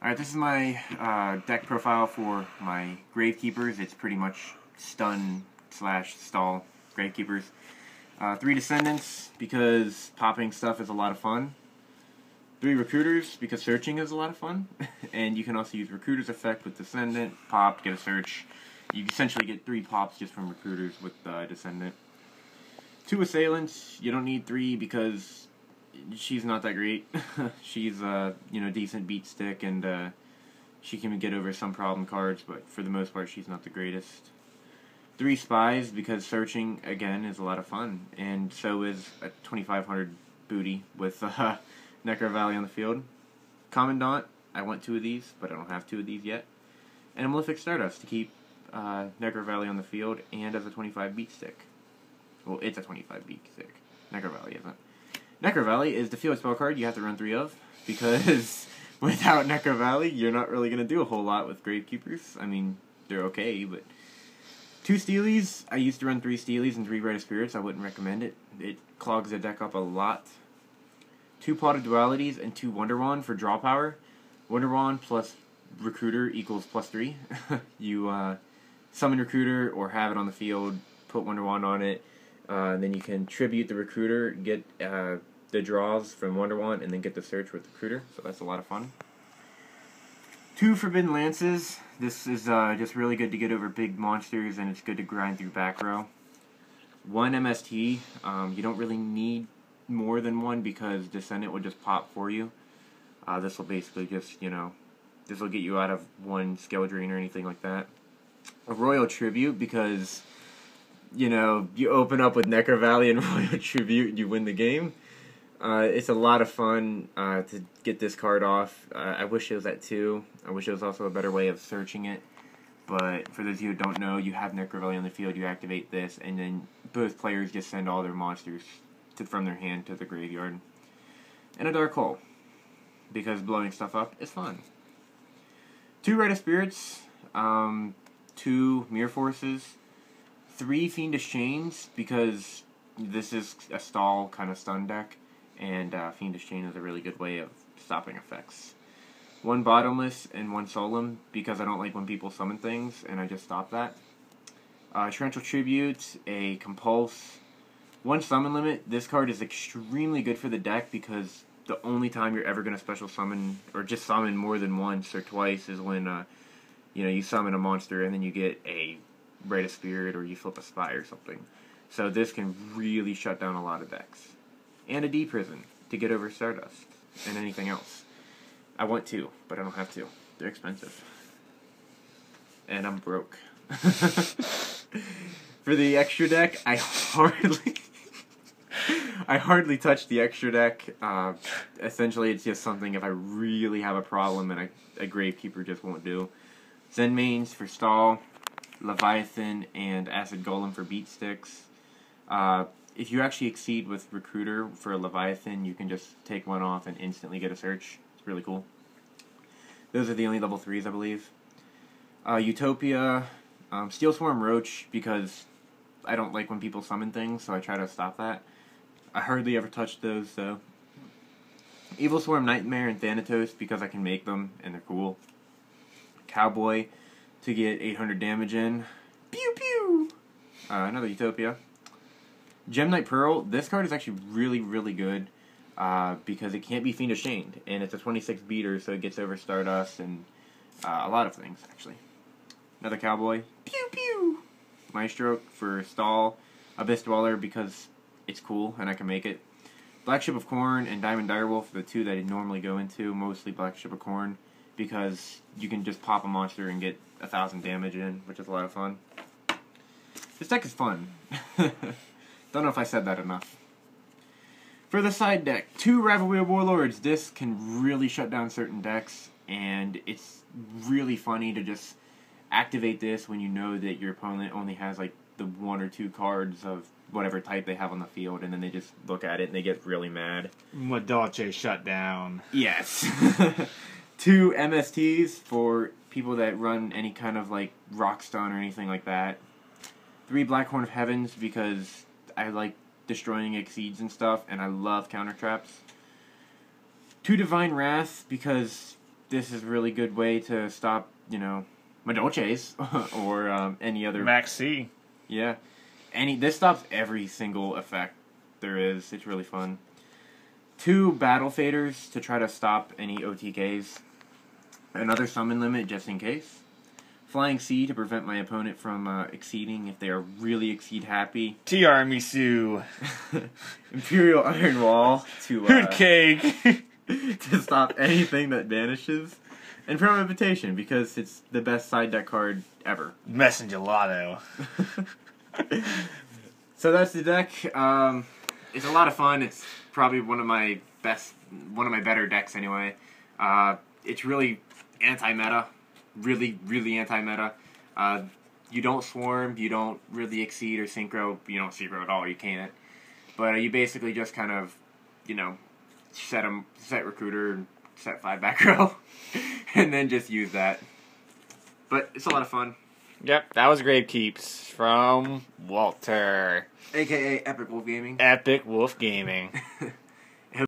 Alright, this is my deck profile for my Gravekeepers. It's pretty much stun slash stall Gravekeepers. 3 Descendants, because popping stuff is a lot of fun. 3 Recruiters, because searching is a lot of fun. And you can also use Recruiter's effect with Descendant, pop, get a search. You essentially get 3 pops just from Recruiters with Descendant. 2 Assailants, you don't need 3 because she's not that great. She's decent beat stick, and she can get over some problem cards, but for the most part she's not the greatest. 3 Spies, because searching again is a lot of fun, and so is a 2500 booty with Necro Valley on the field. Commandant, I want 2 of these, but I don't have 2 of these yet. And a Malefic Stardust to keep Necro Valley on the field and as a 25 beat stick. Well, it's a 25 beat stick. Necro Valley isn't. Necro Valley is the field spell card you have to run 3 of, because without Necro Valley, you're not really going to do a whole lot with Gravekeepers. I mean, they're okay, but 2 Steelies. I used to run 3 Steelies and 3 Rite of Spirits. I wouldn't recommend it. It clogs the deck up a lot. 2 Potted Dualities and 2 Wonder Wand for draw power. Wonder Wand plus Recruiter equals +3. You summon Recruiter or have it on the field, put Wonder Wand on it, and then you can tribute the Recruiter, get the draws from Wonder Wand, and then get the search with Recruiter, so that's a lot of fun. 2 Forbidden Lances. This is just really good to get over big monsters, and it's good to grind through Backrow. 1 MST. You don't really need more than 1 because Descendant will just pop for you. This will basically just, this will get you out of 1 Scale Drain or anything like that. A Royal Tribute, because you open up with Necro Valley and Royal Tribute and you win the game. It's a lot of fun to get this card off. I wish it was at 2. I wish it was also a better way of searching it. But for those of you who don't know, you have Necro Valley on the field, you activate this, and then both players just send all their monsters from their hand to the graveyard. And a Dark Hole, because blowing stuff up is fun. 2 Rite of Spirits, 2 Mirror Forces, 3 Fiendish Chains, because this is a stall kind of stun deck, and Fiendish Chain is a really good way of stopping effects. 1 Bottomless and 1 Solemn, because I don't like when people summon things, and I just stop that. Torrential Tribute, a Compulse, 1 Summon Limit. This card is extremely good for the deck, because the only time you're ever going to special summon, or just summon more than once or twice, is when you summon a monster and then you get a Rite of Spirit or you flip a Spy or something. So this can really shut down a lot of decks. And a D-Prison to get over Stardust and anything else. I want 2, but I don't have 2. They're expensive. And I'm broke. For the extra deck, I hardly touch the extra deck. Essentially, it's just something if I really have a problem and a Gravekeeper just won't do. Zen Mains for stall, Leviathan, and Acid Golem for beat sticks. If you actually exceed with Recruiter for a Leviathan, you can just take 1 off and instantly get a search. It's really cool. Those are the only level 3s, I believe. Utopia, Steel Swarm Roach, because I don't like when people summon things, so I try to stop that. I hardly ever touch those, though. Evil Swarm Nightmare and Thanatos, because I can make them, and they're cool. Cowboy, to get 800 damage in. Pew pew! Another Utopia. Gem Knight Pearl, this card is actually really, really good, because it can't be Fiendish Chained, and it's a 26 beater, so it gets over Stardust and a lot of things, actually. Another Cowboy. Pew pew! Maestro for stall. Abyss Dweller, because it's cool and I can make it. Black Ship of Corn and Diamond Direwolf are the 2 that I normally go into, mostly Black Ship of Corn, because you can just pop a monster and get 1000 damage in, which is a lot of fun. This deck is fun. Don't know if I said that enough. For the side deck, 2 Ravelwheel Warlords. This can really shut down certain decks, and it's really funny to just activate this when you know that your opponent only has like the 1 or 2 cards of whatever type they have on the field, and then they just look at it and they get really mad. Madolche shut down. Yes. 2 MSTs for people that run any kind of like rock stun or anything like that. 3 Blackhorn of Heavens, because I like destroying exceeds and stuff, and I love counter traps. 2 Divine Wrath, because this is a really good way to stop, Madolches or any other... Max C. Yeah. This stops every single effect there is. It's really fun. 2 Battle Faders to try to stop any OTKs. Another Summon Limit just in case. Flying C to prevent my opponent from exceeding if they are really exceed happy. TR Misu. Imperial Iron Wall to Hood Cake. to stop anything that vanishes. And Premeditation because it's the best side deck card ever. Messenger Lotto. So that's the deck. It's a lot of fun. It's probably one of my better decks anyway. It's really anti-meta. Really, really anti-meta. You don't swarm, you don't really exceed or synchro. You don't synchro at all, you can't. But you basically just kind of, set Recruiter and set 5 Backrow. And then just use that. But it's a lot of fun. Yep, that was Gravekeeps from Walter. AKA Epic Wolf Gaming. Epic Wolf Gaming.